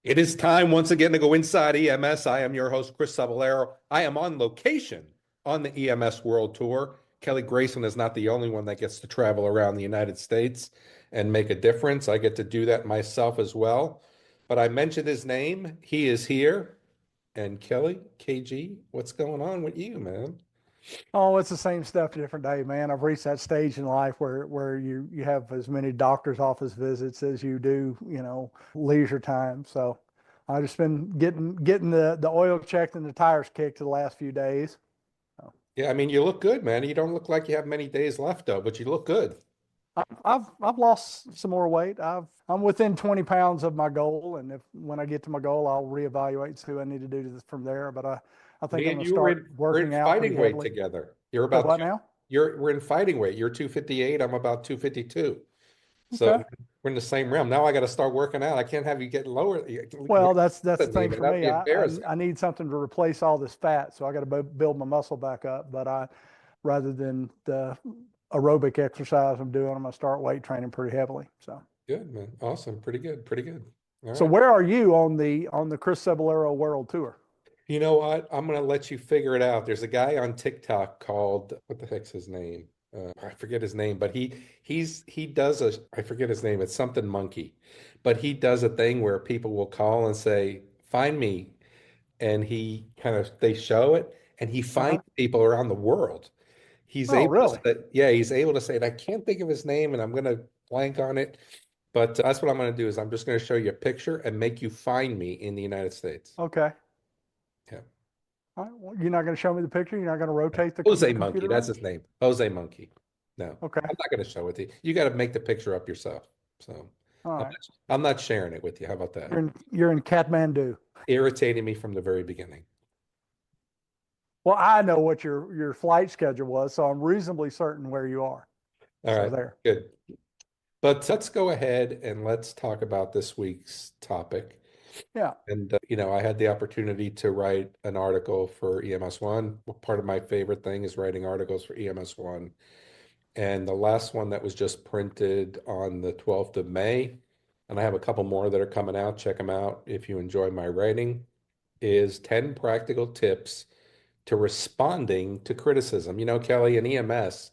It is time once again to go inside EMS. I am your host, Chris Cebollero. I am on location on the EMS World Tour. Kelly Grayson is not the only one that gets to travel around the United States and make a difference. I get to do that myself as well. But I mentioned his name. He is here. And Kelly, KG, what's going on with you, man? Oh, it's the same stuff, different day, man. I've reached that stage in life where you have as many doctor's office visits as you do, leisure time. So I've just been getting the oil checked and the tires kicked the last few days. So, Yeah, I mean, you look good, man. You don't look like you have many days left, though, but you look good. I've lost some more weight. I'm within 20 pounds of my goal, and if when I get to my goal, I'll reevaluate and see what I need to do from there. But I think Me I'm and gonna you start we're in working out pretty fighting weight heavily. together. You're So about what two, now? we're in fighting weight. You're 258, I'm about 252. So Okay. we're in the same realm. Now I got to start working out. I can't have you get lower Well, that's the than me, thing man. for That'd me. be I, I embarrassing. I need something to replace all this fat, so I got to build my muscle back up. But rather than the aerobic exercise I'm doing, I'm gonna start weight training pretty heavily. Good, man. Awesome. Pretty good. Pretty good. All So right. where are you on the Chris Cebollero World Tour? You know what? I'm gonna let you figure it out. There's a guy on TikTok called what the heck's his name? I forget his name, but he does a I forget his name. It's something monkey, but he does a thing where people will call and say, "Find me," and he kind of they show it, and he Uh-huh. finds people around the world. He's Oh, able to really? say, yeah, he's able to say it. I can't think of his name, and I'm gonna blank on it. But that's what I'm gonna do is I'm just gonna show you a picture and make you find me in the United States. Okay. Yeah. All right. Well, you're not going to show me the picture. You're not going to rotate the Jose Monkey, computer that's around. his name. Jose Monkey. No, Okay. I'm not going to show it to you. You got to make the picture up yourself. So All I'm right. not, I'm not sharing it with you. How about that? You're in Kathmandu. Irritating me from the very beginning. Well, I know what your flight schedule was, so I'm reasonably certain where you are. All So right, there. good. But let's go ahead and let's talk about this week's topic. Yeah. And, I had the opportunity to write an article for EMS One. Part of my favorite thing is writing articles for EMS One. And the last one that was just printed on the 12th of May, and I have a couple more that are coming out. Check them out if you enjoy my writing, is 10 practical tips to responding to criticism. You know, Kelly, in EMS,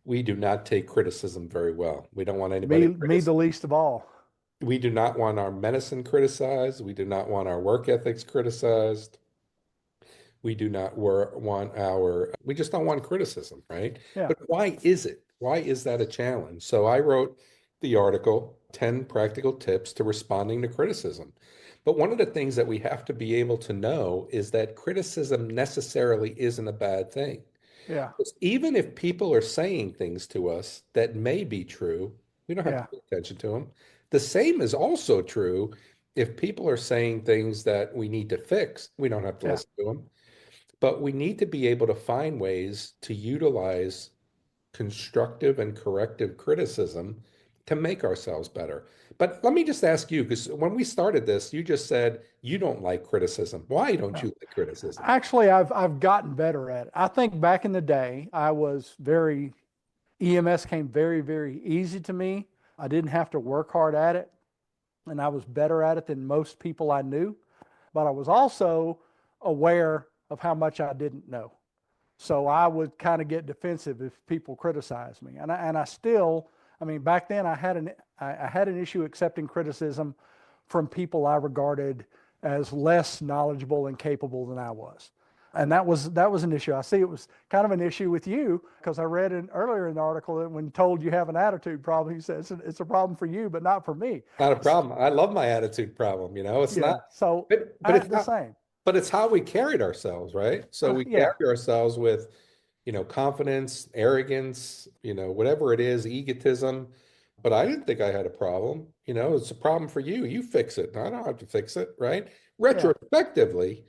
we do not take criticism very well. We don't want anybody Me the least of all. we do not want our medicine criticized. We do not want our work ethics criticized. We do not want we just don't want criticism, right? Yeah. But why is it? Why is that a challenge? So I wrote the article, 10 Practical Tips to Responding to Criticism. But one of the things that we have to be able to know is that criticism necessarily isn't a bad thing. Yeah. Because even if people are saying things to us that may be true, we don't have to Yeah. pay attention to them. The same is also true if people are saying things that we need to fix, we don't have to Yeah. listen to them. But we need to be able to find ways to utilize constructive and corrective criticism to make ourselves better. But let me just ask you, because when we started this, you just said you don't like criticism. Why don't Yeah. you like criticism? Actually, I've gotten better at it. I think back in the day, I was very EMS came very easy to me. I didn't have to work hard at it, and I was better at it than most people I knew. But I was also aware of how much I didn't know. So I would kind of get defensive if people criticized me. And I still, I mean, back then I had an issue accepting criticism from people I regarded as less knowledgeable and capable than I was. And that was an issue. I see it was kind of an issue with you because I read earlier in the article that when told you have an attitude problem, he says it's a problem for you, but not for me. Not a problem. I love my attitude problem, it's not, Yeah. So but I it's had the not, same. but it's how we carried ourselves, right? So we Yeah. carry ourselves with, confidence, arrogance, whatever it is, egotism. But I didn't think I had a problem. It's a problem for you. You fix it. I don't have to fix it, right? Yeah. Retrospectively,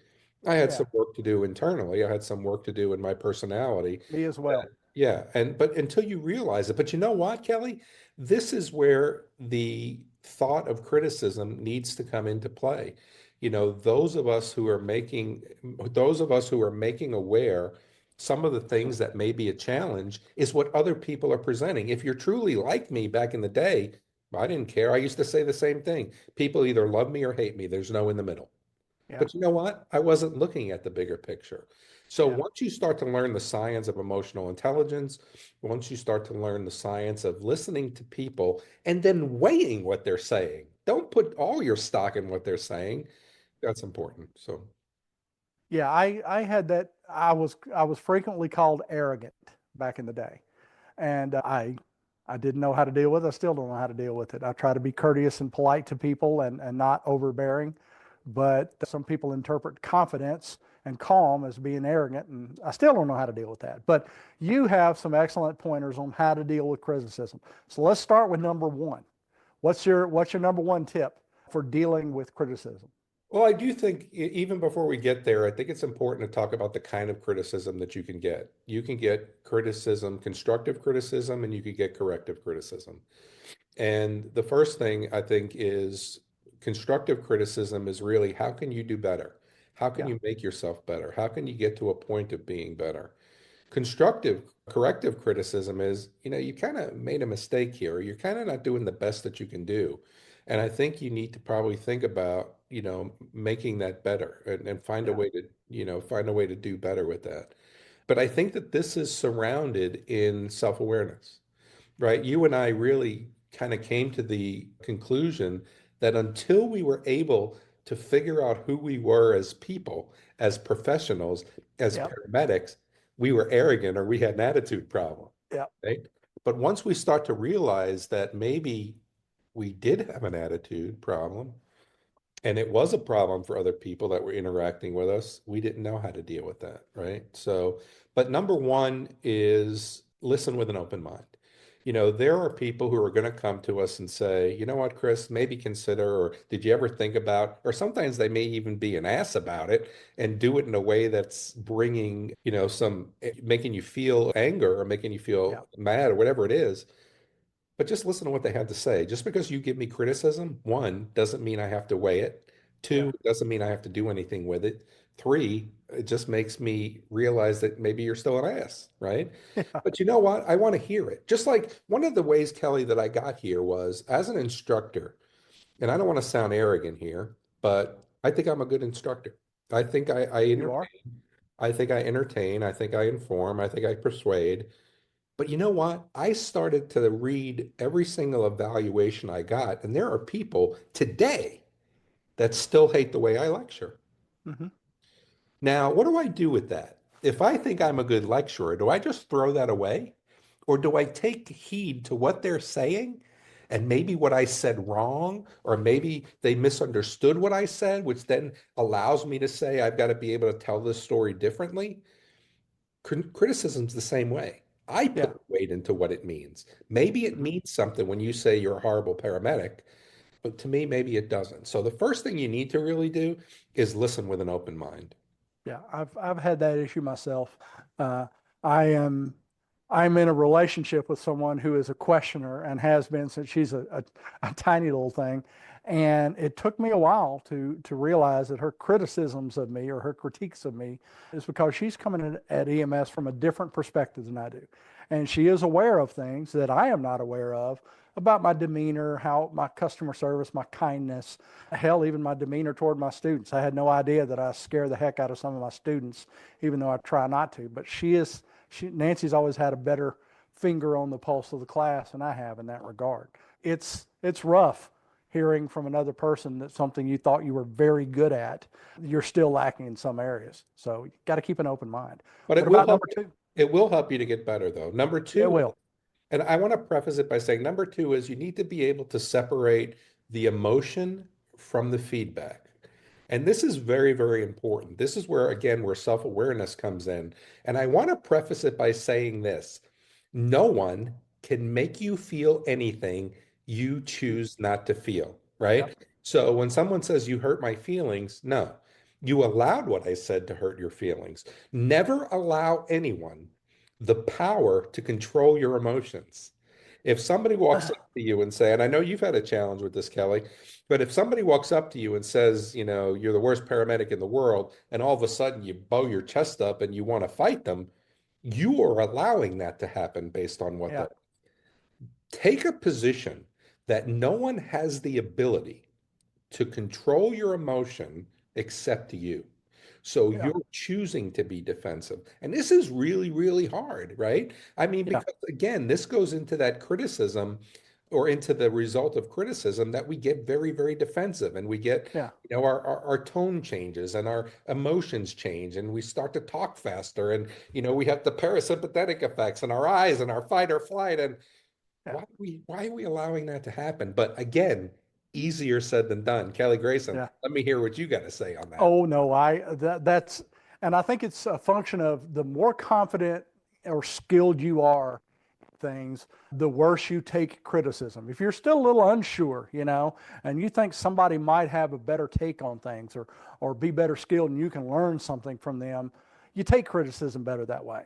I had Yeah. some work to do internally. I had some work to do in my personality. Me as well. Yeah, but until you realize it, but you know what, Kelly? This is where the thought of criticism needs to come into play. Those of us who are making aware some of the things that may be a challenge is what other people are presenting. If you're truly like me back in the day, I didn't care. I used to say the same thing. People either love me or hate me. There's no in the middle. Yeah. But you know what? I wasn't looking at the bigger picture. So Yeah. once you start to learn the science of emotional intelligence, once you start to learn the science of listening to people and then weighing what they're saying, don't put all your stock in what they're saying. That's important. So, Yeah, I had that. I was frequently called arrogant back in the day, and I didn't know how to deal with it. I still don't know how to deal with it. I try to be courteous and polite to people and not overbearing, but some people interpret confidence and calm as being arrogant, and I still don't know how to deal with that. But you have some excellent pointers on how to deal with criticism. So let's start with number one. What's your number one tip for dealing with criticism? well, I do think even before we get there, I think it's important to talk about the kind of criticism that you can get. You can get criticism, constructive criticism, and you can get corrective criticism. And the first thing I think is constructive criticism is really how can you do better? How can Yeah, you make yourself better? How can you get to a point of being better? Constructive, corrective criticism is, you kind of made a mistake here. You're kind of not doing the best that you can do. And I think you need to probably think about, making that better and find a yeah, way to, find a way to do better with that. But I think that this is surrounded in self-awareness, right? You and I really kind of came to the conclusion that until we were able to figure out who we were as people, as professionals, as yep, paramedics, we were arrogant or we had an attitude problem, yep, right? But once we start to realize that maybe we did have an attitude problem, and it was a problem for other people that were interacting with us. We didn't know how to deal with that, right? So, but number one is listen with an open mind. There are people who are going to come to us and say, you know what, Chris, maybe consider, or did you ever think about, or sometimes they may even be an ass about it and do it in a way that's bringing, making you feel anger or making you feel yep, mad or whatever it is. But just listen to what they have to say. Just because you give me criticism, one, doesn't mean I have to weigh it. Two, yeah, it doesn't mean I have to do anything with it. Three, it just makes me realize that maybe you're still an ass, right? yeah, But you know what? I want to hear it. Just like one of the ways, Kelly, that I got here was as an instructor, and I don't want to sound arrogant here, but I think I'm a good instructor. I think you are. I think I entertain, I think I inform, I think I persuade. But you know what? I started to read every single evaluation I got, and there are people today that still hate the way I lecture. Hmm. Now, what do I do with that? If I think I'm a good lecturer, do I just throw that away? Or do I take heed to what they're saying and maybe what I said wrong, or maybe they misunderstood what I said, which then allows me to say I've got to be able to tell this story differently? Criticism's the same way. I Yeah, put weight into what it means. Maybe it hmm, means something when you say you're a horrible paramedic, but to me, maybe it doesn't. So the first thing you need to really do is listen with an open mind. yeah. I've had that issue myself. Uh, I am I'm in a relationship with someone who is a questioner and has been since she's a tiny little thing. And it took me a while to realize that her criticisms of me or her critiques of me is because she's coming in at EMS from a different perspective than I do. And she is aware of things that I am not aware of about my demeanor, how my customer service, my kindness, hell, even my demeanor toward my students. I had no idea that I scare the heck out of some of my students, even though I try not to. But Nancy's always had a better finger on the pulse of the class than I have in that regard. It's rough hearing from another person that something you thought you were very good at, you're still lacking in some areas. So you got to keep an open mind. But What about number two? it will help you to get better though. Number It two, will. and I want to preface it by saying number two is you need to be able to separate the emotion from the feedback. And this is very, very important. This is where, again, where self-awareness comes in. And I want to preface it by saying this. No one can make you feel anything you choose not to feel, Yep. right? So when someone says you hurt my feelings, no, you allowed what I said to hurt your feelings. Never allow anyone the power to control your emotions. If somebody walks up to you and say, and I know you've had a challenge with this, Kelly, but if somebody walks up to you and says, you're the worst paramedic in the world, and all of a sudden you bow your chest up and you want to fight them, you are allowing that to happen based on what Yeah. that. Take a position that no one has the ability to control your emotion except you. So Yeah. you're choosing to be defensive. And this is really, really hard, right? I mean, Yeah. because again, this goes into that criticism or into the result of criticism that we get very, very defensive and we get, Yeah. our tone changes and our emotions change and we start to talk faster and, we have the parasympathetic effects in our eyes and our fight or flight. And Yeah. why are we allowing that to happen? But again, easier said than done. Kelly Grayson, Yeah. let me hear what you got to say on that. Oh no, that's, and I think it's a function of the more confident or skilled you are things, the worse you take criticism. If you're still a little unsure, and you think somebody might have a better take on things or be better skilled and you can learn something from them, you take criticism better that way.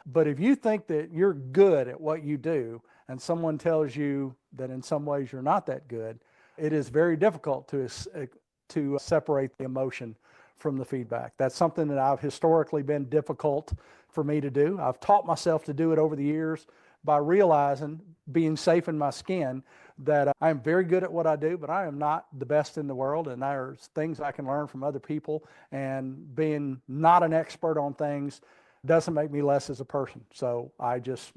But if you think that you're good at what you do and someone tells you that in some ways you're not that good, it is very difficult to separate the emotion from the feedback. That's something that I've historically been difficult for me to do. I've taught myself to do it over the years by realizing, being safe in my skin, that I am very good at what I do, but I am not the best in the world. And there's things I can learn from other people. And being not an expert on things doesn't make me less as a person. So I just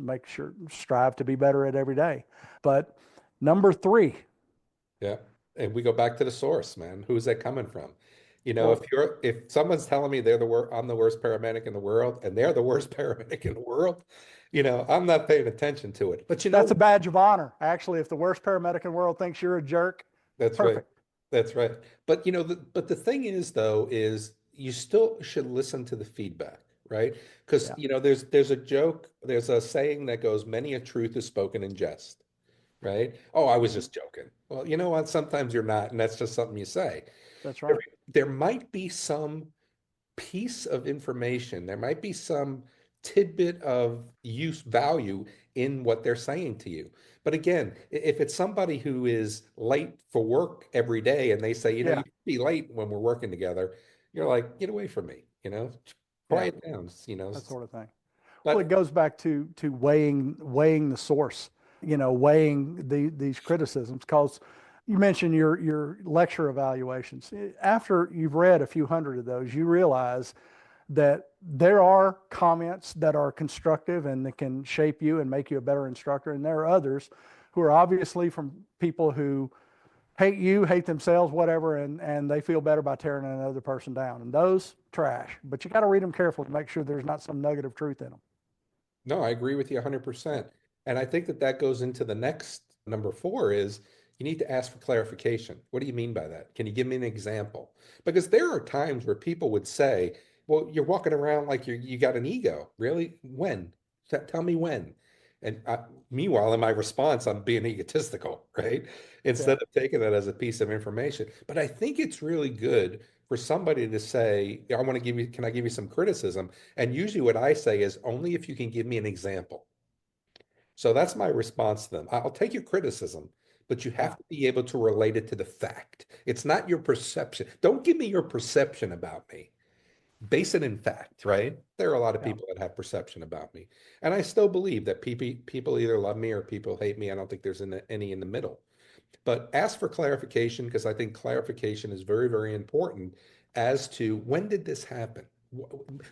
strive to be better at every day. But number three, Yeah. And we go back to the source, man. Who's that coming from? well, If someone's telling me I'm the worst paramedic in the world and they're the worst paramedic in the world, I'm not paying attention to it. But that's a badge of honor. Actually, if the worst paramedic in the world thinks you're a jerk, that's right. perfect. That's right. But the thing is though, is you still should listen to the feedback, right? Because Yeah. there's a joke, there's a saying that goes, many a truth is spoken in jest, right? Oh, I was Mhm. just joking. Well, you know what? Sometimes you're not, and that's just something you say. That's There, right. there might be some piece of information, there might be some tidbit of use value in what they're saying to you. But again, if it's somebody who is late for work every day and they say, you Yeah. should be late when we're working together, you're like, get away from me, Yeah. quiet down, That sort of thing. Well, it but goes back to weighing the source, weighing these criticisms. Because you mentioned your lecture evaluations. After you've read a few hundred of those, you realize that there are comments that are constructive and that can shape you and make you a better instructor, and there are others who are obviously from people who hate you, hate themselves, whatever, and they feel better by tearing another person down. And those trash. But you got to read them carefully to make sure there's not some nugget of truth in them. no, I agree with you 100%. And I think that that goes into the next number four is you need to ask for clarification. What do you mean by that? Can you give me an example? Because there are times where people would say, well, you're walking around like you got an ego. Really? When? Tell me when. And meanwhile, in my response, I'm being egotistical, right? Yeah. Instead of taking that as a piece of information. But I think it's really good for somebody to say, I want to give you, can I give you some criticism? And usually what I say is only if you can give me an example. So that's my response to them. I'll take your criticism, but you Yeah. have to be able to relate it to the fact. It's not your perception. Don't give me your perception about me. Base it in fact, right? There are a lot of Yeah. people that have perception about me. And I still believe that people either love me or people hate me. I don't think there's any in the middle. But ask for clarification because I think clarification is very, very important as to when did this happen?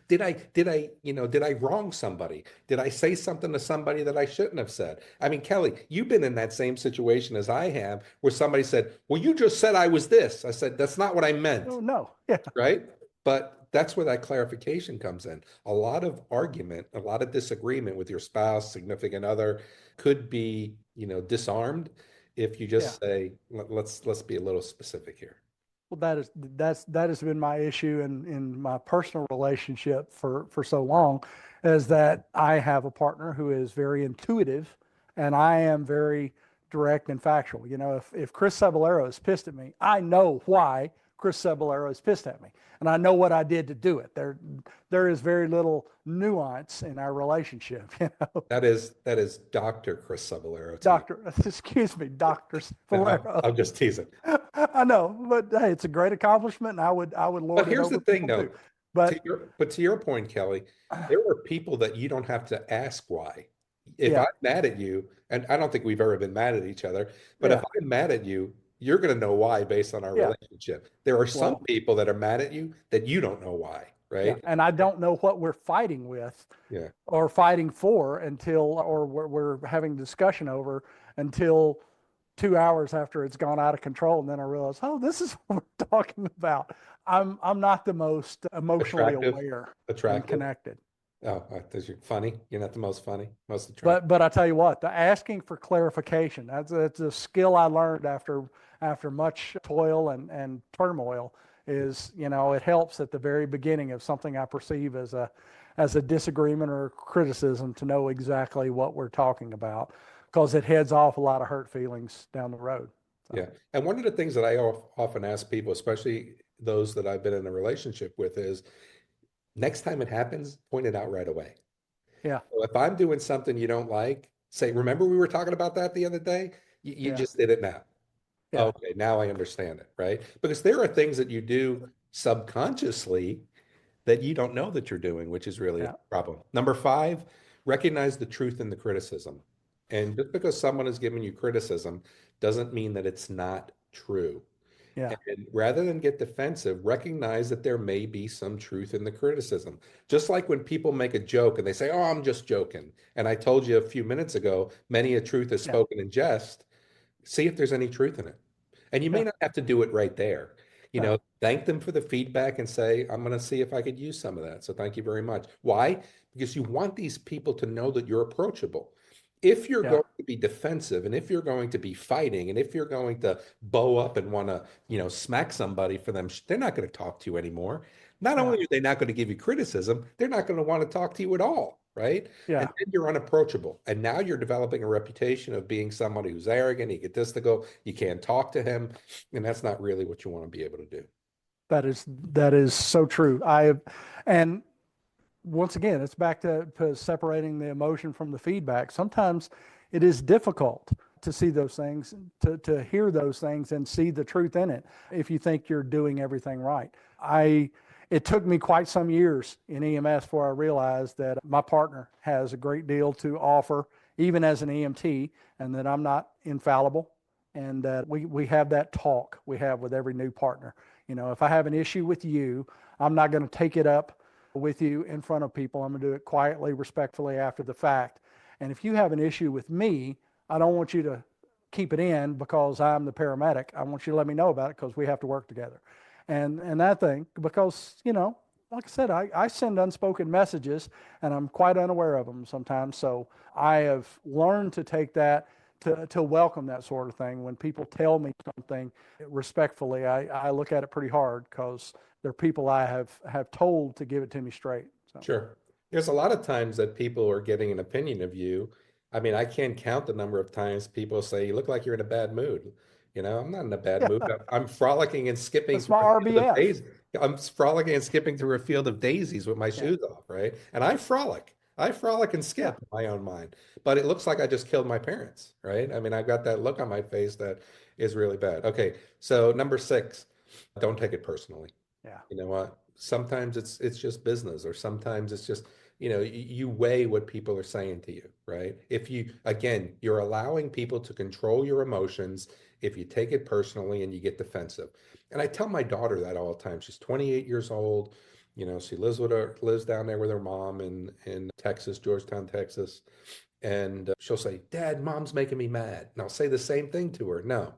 Did I wrong somebody? Did I say something to somebody that I shouldn't have said? I mean, Kelly, you've been in that same situation as I have, where somebody said, "Well, you just said I was this." I said, "That's not what I meant." Oh no. Yeah. Right? But that's where that clarification comes in. A lot of argument, a lot of disagreement with your spouse, significant other could be, disarmed if you Yeah. just say, let's be a little specific here. Well, that has been my issue in my personal relationship for so long, is that I have a partner who is very intuitive, and I am very direct and factual. If Chris Cebollero is pissed at me, I know why Chris Cebollero is pissed at me, and I know what I did to do it. There is very little nuance in our relationship. That is Dr. Chris Cebollero to you. Doctor, excuse me, Doctor And I'm, Cebollero. I'm just teasing. I know, but hey, it's a great accomplishment, and I would But lord it here's the over thing people though, too. But to your point, Kelly, there are people that you don't have to ask why. If Yeah. I'm mad at you, and I don't think we've ever been mad at each other, but if Yeah. I'm mad at you, you're going to know why based on our Yeah. relationship. There are some Well, people that are mad at you that you don't know why, yeah. right? And I don't know what we're fighting with Yeah. or fighting for until, or we're having discussion over until 2 hours after it's gone out of control. And then I realize, oh, this is what we're talking about. I'm not the most emotionally Attractive, aware and attractive. connected. Oh, that's funny. You're not the most funny, most attractive. But I tell you what, the asking for clarification, that's a skill I learned after much toil and turmoil is, it helps at the very beginning of something I perceive as a disagreement or criticism to know exactly what we're talking about because it heads off a lot of hurt feelings down the road. So, Yeah. And one of the things that I often ask people, especially those that I've been in a relationship with, is next time it happens, point it out right away. yeah, So if I'm doing something you don't like, say, remember we were talking about that the other day? You yeah, just did it now. yeah, Okay, now I understand it, right? Because there are things that you do subconsciously that you don't know that you're doing, which is really a yeah, problem. Number five, recognize the truth in the criticism. And just because someone is giving you criticism doesn't mean that it's not true. yeah, And rather than get defensive, recognize that there may be some truth in the criticism. Just like when people make a joke and they say, "Oh, I'm just joking." And I told you a few minutes ago, many a truth is yeah, spoken in jest. See if there's any truth in it. And you may yeah, not have to do it right there. yeah, Thank them for the feedback and say, I'm going to see if I could use some of that. So thank you very much. Why? Because you want these people to know that you're approachable. If you're yeah, going to be defensive and if you're going to be fighting and if you're going to bow up and want to, smack somebody for them, they're not going to talk to you anymore. Not yeah, only are they not going to give you criticism, they're not going to want to talk to you at all, right? And yeah, then you're unapproachable. And now you're developing a reputation of being somebody who's arrogant, egotistical. You can't talk to him. And that's not really what you want to be able to do. that is so true. And once again, it's back to separating the emotion from the feedback. Sometimes it is difficult to see those things, to hear those things and see the truth in it if you think you're doing everything right. It took me quite some years in EMS before I realized that my partner has a great deal to offer, even as an EMT, and that I'm not infallible. And that we have that talk we have with every new partner. If I have an issue with you, I'm not going to take it up with you in front of people. I'm going to do it quietly, respectfully after the fact. And if you have an issue with me, I don't want you to keep it in because I'm the paramedic. I want you to let me know about it because we have to work together. And that thing, because, like I said, I send unspoken messages and I'm quite unaware of them sometimes. So I have learned to take that to welcome that sort of thing. When people tell me something respectfully, I look at it pretty hard because they're people I have told to give it to me straight. So Sure. There's a lot of times that people are getting an opinion of you. I mean, I can't count the number of times people say, you look like you're in a bad mood. I'm not in a bad mood. yeah, I'm frolicking and skipping that's through my a field of RBF. daisies. I'm frolicking and skipping through a field of daisies with my Yeah, shoes off, right? And I frolic. I frolic and yeah, skip in my own mind. But it looks like I just killed my parents, right? I mean, I've got that look on my face that is really bad. Okay, so number six, don't take it personally. yeah, You know what? Sometimes it's just business, or sometimes it's just, you weigh what people are saying to you, right? If you, again, you're allowing people to control your emotions if you take it personally and you get defensive. And I tell my daughter that all the time. She's 28 years old. She lives down there with her mom in Texas, Georgetown, Texas. And she'll say, Dad, mom's making me mad. And I'll say the same thing to her. No,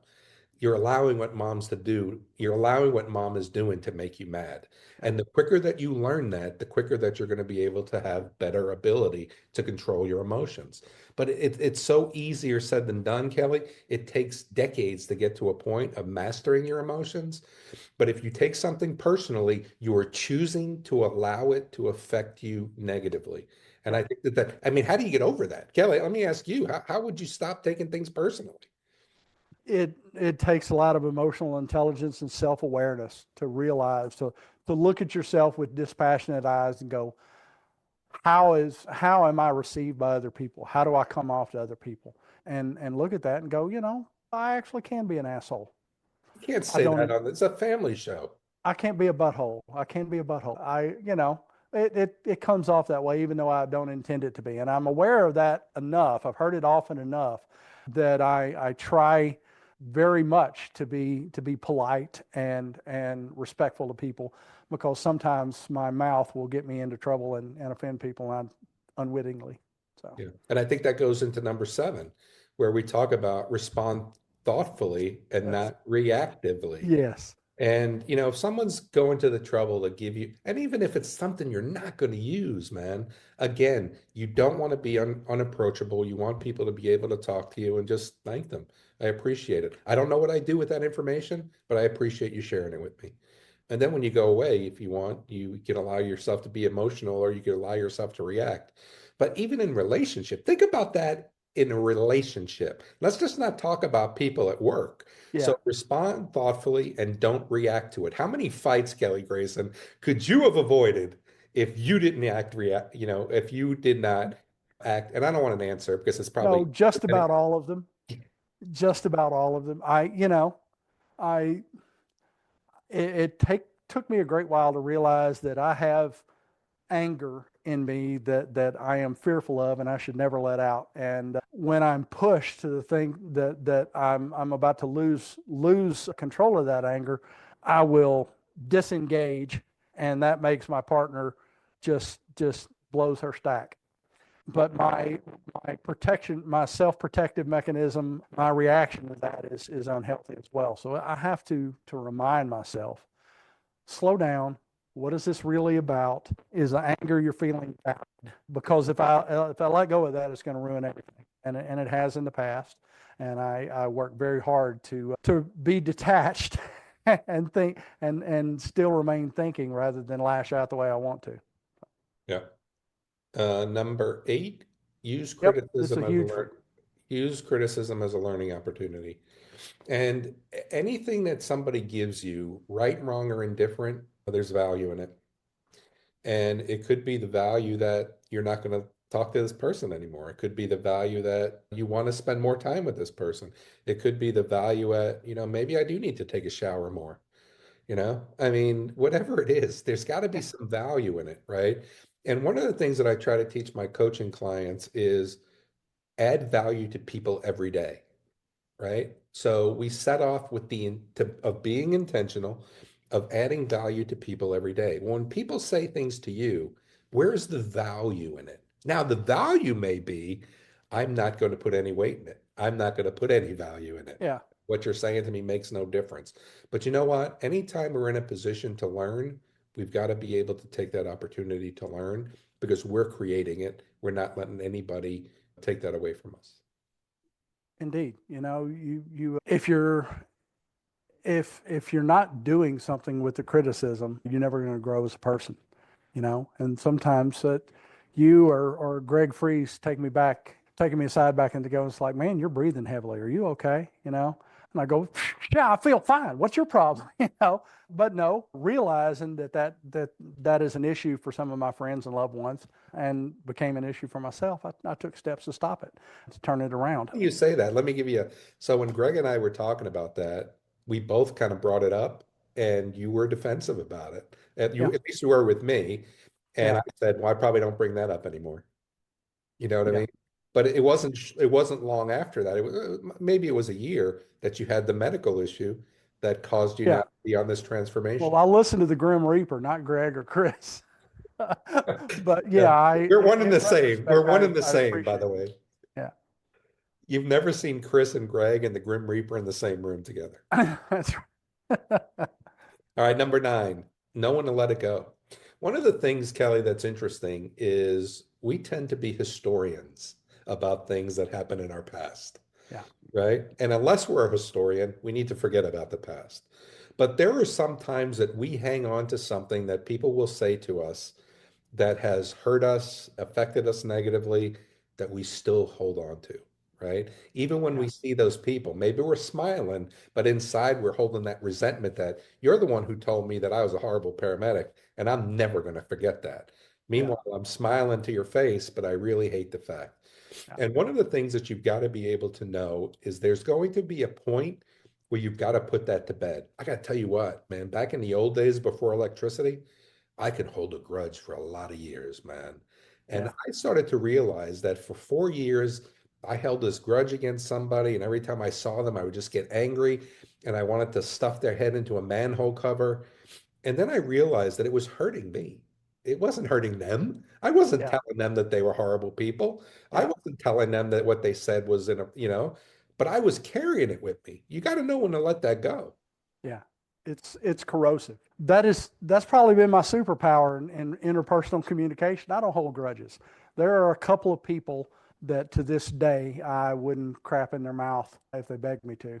you're allowing what mom's to do. You're allowing what mom is doing to make you mad. yeah, And the quicker that you learn that, the quicker that you're going to be able to have better ability to control your emotions. But it's so easier said than done, Kelly. It takes decades to get to a point of mastering your emotions. But if you take something personally, you are choosing to allow it to affect you negatively. And yeah. I think I mean, how do you get over that? Kelly, let me ask you, how would you stop taking things personally? It takes a lot of emotional intelligence and self awareness to realize to look at yourself with dispassionate eyes and go, how am I received by other people? How do I come off to other people? And look at that and go, I actually can be an asshole. You can't I say that don't on, it's a family show. I can't be a butthole. I can't be a butthole. it comes off that way, even though I don't intend it to be. And I'm aware of that enough. I've heard it often enough that I try very much to be polite and respectful to people, because sometimes my mouth will get me into trouble and offend people unwittingly. So Yeah. And I think that goes into number 7, where we talk about respond thoughtfully and that's not reactively. yes, And, if someone's going to the trouble to give you, and even if it's something you're not going to use, man, again, you don't want to be unapproachable. You want people to be able to talk to you and just thank them. I appreciate it. I don't know what I do with that information, but I appreciate you sharing it with me. And then when you go away, if you want, you can allow yourself to be emotional or you can allow yourself to react. But even in relationship, think about that in a relationship. Let's just not talk about people at work. yeah. So respond thoughtfully and don't react to it. How many fights, Kelly Grayson, could you have avoided if you didn't if you did not act? And I don't want an answer because it's No, probably just about all of them. Just about all of them. I took me a great while to realize that I have anger in me that I am fearful of and I should never let out. And when I'm pushed to the thing that I'm about to lose control of that anger, I will disengage, and that makes my partner just blows her stack. But my protection, my self-protective mechanism, my reaction to that is unhealthy as well. So I have to remind myself, slow down. What is this really about? Is the anger you're feeling valid? Because if I let go of that, it's going to ruin everything, and it has in the past. And I work very hard to be detached and think and still remain thinking rather than lash out the way I want to. yeah. Number 8, Yep, it's a huge one. use criticism as a learning opportunity. And anything that somebody gives you, right, wrong, or indifferent, there's value in it. And it could be the value that you're not going to talk to this person anymore. It could be the value that you want to spend more time with this person. It could be the value at, maybe I do need to take a shower more. I mean, whatever it is, there's got to be Yeah, some value in it, right? And one of the things that I try to teach my coaching clients is add value to people every day, right? So we set off with of being intentional, of adding value to people every day. When people say things to you, where's the value in it? Now, the value may be, I'm not going to put any weight in it. I'm not going to put any value in it. yeah, What you're saying to me makes no difference. But you know what? Anytime we're in a position to learn, we've got to be able to take that opportunity to learn because we're creating it. We're not letting anybody take that away from us. indeed. You if you're not doing something with the criticism, you're never going to grow as a person. And sometimes that you or Greg Freeze taking me aside back into go, it's like, man, you're breathing heavily. Are you okay? And I go, yeah, I feel fine. What's your problem? But no, realizing that is an issue for some of my friends and loved ones and became an issue for myself. I took steps to stop it, to turn it around. You say that. Let me give you so when Greg and I were talking about that, we both kind of brought it up and you were defensive about it. Yeah. At least you were with me. And Yeah. I said, well, I probably don't bring that up anymore. You know what I Yeah. mean? But it wasn't long after that. It was maybe it was a year that you had the medical issue that caused you Yeah. not to be on this transformation. Well, I listened to the Grim Reaper, not Greg or Chris. But Yeah. yeah, We're one and in the same. We're retrospect, one and the I same, by appreciate the it. way. Yeah. You've never seen Chris and Greg and the Grim Reaper in the same room together. That's right. All right, number 9, no one to let it go. One of the things, Kelly, that's interesting is we tend to be historians about things that happen in our past, Yeah. right? And unless we're a historian, we need to forget about the past. But there are some times that we hang on to something that people will say to us that has hurt us, affected us negatively, that we still hold on to, right? Even when Yeah. we see those people, maybe we're smiling, but inside we're holding that resentment that you're the one who told me that I was a horrible paramedic, and I'm never going to forget that. Yeah. Meanwhile, I'm smiling to your face, but I really hate the fact. Yeah. And one of the things that you've got to be able to know is there's going to be a point where you've got to put that to bed. I got to tell you what, man, back in the old days before electricity, I could hold a grudge for a lot of years, man. And Yeah. I started to realize that for 4 years, I held this grudge against somebody, and every time I saw them, I would just get angry and I wanted to stuff their head into a manhole cover. And then I realized that it was hurting me. It wasn't hurting them. I wasn't Yeah. telling them that they were horrible people. I Yeah. wasn't telling them that what they said was but I was carrying it with me. You got to know when to let that go. Yeah. It's corrosive. That's probably been my superpower in interpersonal communication. I don't hold grudges. There are a couple of people that to this day I wouldn't crap in their mouth if they begged me to.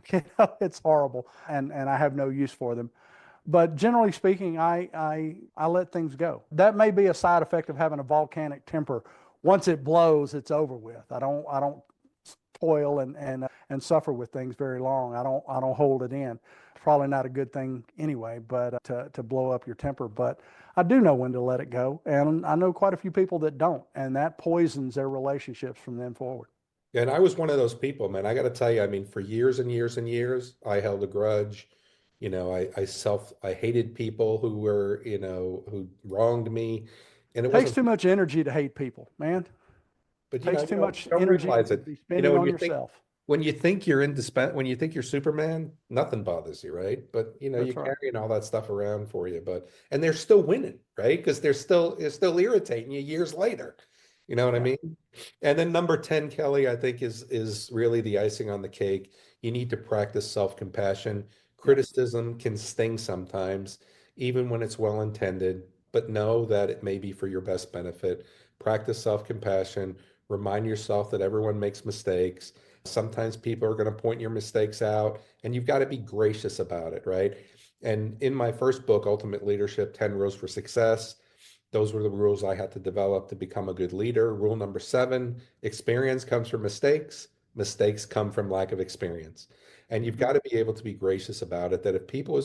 It's horrible, and I have no use for them. But generally speaking, I let things go. That may be a side effect of having a volcanic temper. Once it blows, it's over with. I don't toil and suffer with things very long. I don't hold it in. It's probably not a good thing anyway, but to blow up your temper. But I do know when to let it go, and I know quite a few people that don't, and that poisons their relationships from then forward. And I was one of those people, man. I got to tell you, I mean, for years and years and years, I held a grudge. I hated people who were, who wronged me. And it Takes wasn't, too much energy to hate people, man. but Takes you too don't, much you don't energy realize to it. be spending When on you think yourself. when you think you're Superman, nothing bothers you, right? But you're That's right. carrying all that stuff around for you, and they're still winning, right? Because they're still irritating you years later. You know what I Yeah. mean? And then number 10, Kelly, I think is really the icing on the cake. You need to practice self-compassion. Yep. Criticism can sting sometimes, even when it's well intended, but know that it may be for your best benefit. Practice self-compassion. Remind yourself that everyone makes mistakes. Sometimes people are going to point your mistakes out, and you've got to be gracious about it, right? And in my first book, Ultimate Leadership 10 Rules for Success, those were the rules I had to develop to become a good leader. Rule number 7, experience comes from mistakes. Mistakes come from lack of experience. And you've Hmm. got to be able to be gracious about it that if people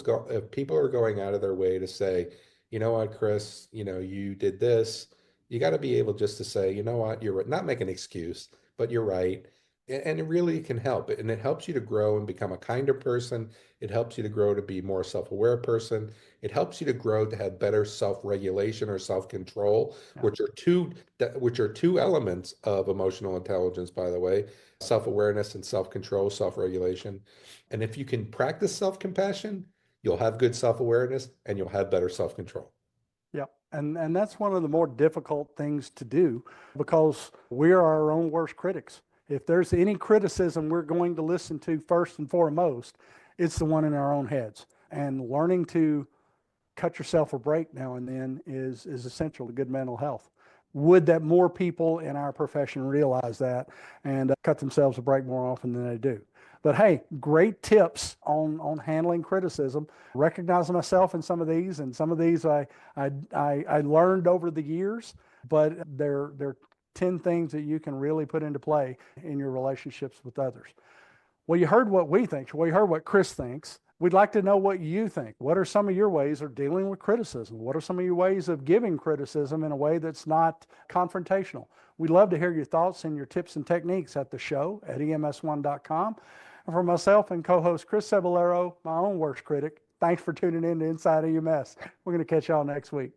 are going out of their way to say, you know what, Chris, you did this, you got to be able just to say, you know what, you're not make an excuse, but you're right. And it really can help. And it helps you to grow and become a kinder person. It helps you to grow to be more self-aware person. It helps you to grow to have better self-regulation or self-control, Yeah. which are two elements of emotional intelligence, by the way, self-awareness and self-control, self-regulation. And if you can practice self-compassion, you'll have good self-awareness and you'll have better self-control. Yep. And that's one of the more difficult things to do because we are our own worst critics. If there's any criticism we're going to listen to first and foremost, it's the one in our own heads. And learning to cut yourself a break now and then is essential to good mental health. Would that more people in our profession realize that and cut themselves a break more often than they do? But hey, great tips on handling criticism. Recognizing myself in some of these, and some of these I learned over the years, but they're 10 things that you can really put into play in your relationships with others. Well, you heard what we think. Well, you heard what Chris thinks. We'd like to know what you think. What are some of your ways of dealing with criticism? What are some of your ways of giving criticism in a way that's not confrontational? We'd love to hear your thoughts and your tips and techniques at the show at ems1.com. And for myself and co-host Chris Cebollero, my own worst critic, thanks for tuning in to Inside EMS. We're going to catch y'all next week.